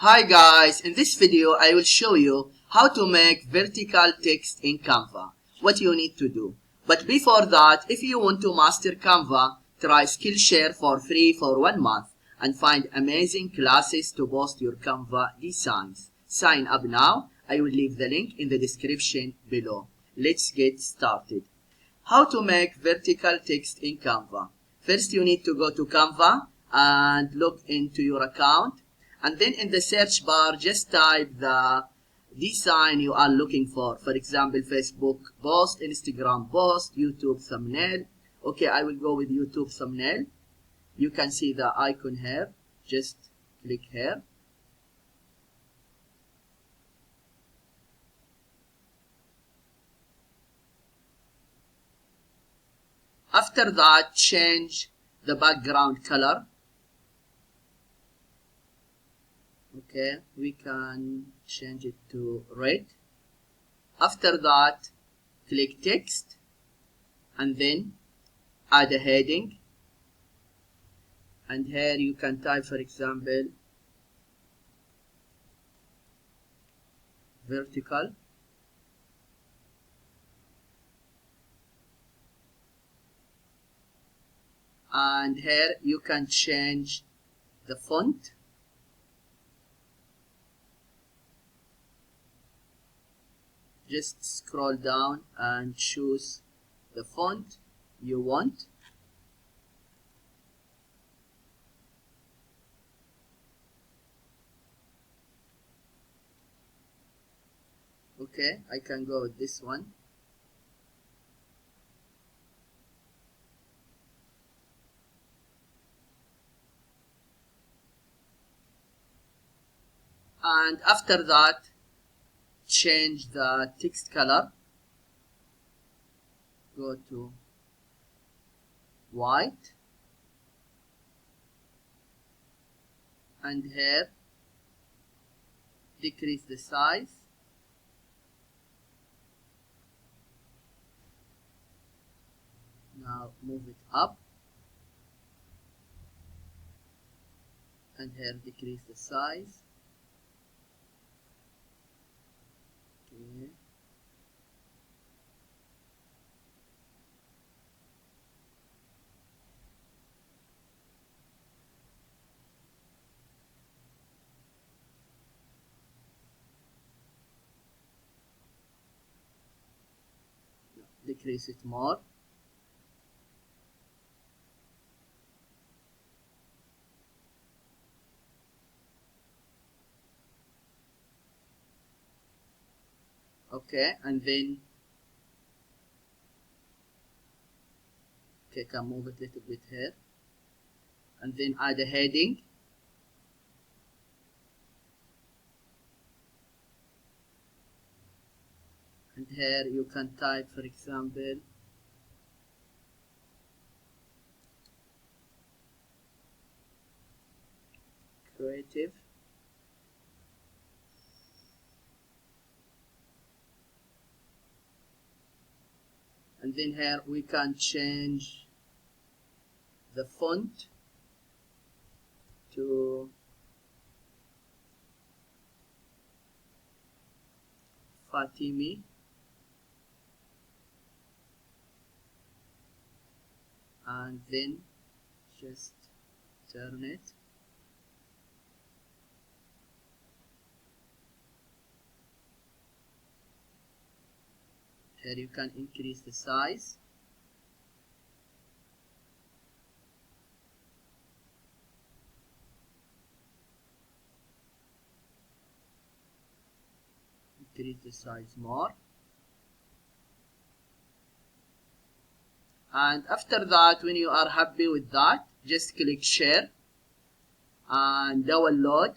Hi guys, in this video I will show you how to make vertical text in Canva, what you need to do. But before that, if you want to master Canva, try Skillshare for free for 1 month and find amazing classes to post your Canva designs. Sign up now. I will leave the link in the description below. Let's get started. How to make vertical text in Canva. First you need to go to Canva and log into your account. And then in the search bar, just type the design you are looking for. For example, Facebook post, Instagram post, YouTube thumbnail. Okay, I will go with YouTube thumbnail. You can see the icon here. Just click here. After that, change the background color. Okay, we can change it to red. After that, click text and then add a heading. And here you can type, for example, vertical. And here you can change the font. Just scroll down and choose the font you want. Okay, I can go with this one. And after that, change the text color. Go to white. And here, decrease the size. Now move it up. And here, decrease the size. Okay. Decrease it more. Okay, and then can move it a little bit here, and then add a heading. And here you can type, for example, creative. And then here we can change the font to Fatimi. And then just turn it. Here you can increase the size. Increase the size more. And after that, when you are happy with that, just click share and download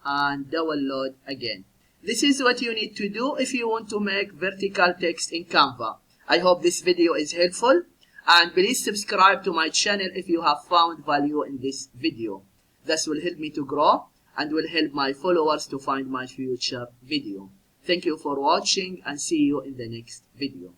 and download again. This is what you need to do if you want to make vertical text in Canva. I hope this video is helpful, and please subscribe to my channel if you have found value in this video. This will help me to grow and will help my followers to find my future video. Thank you for watching and see you in the next video.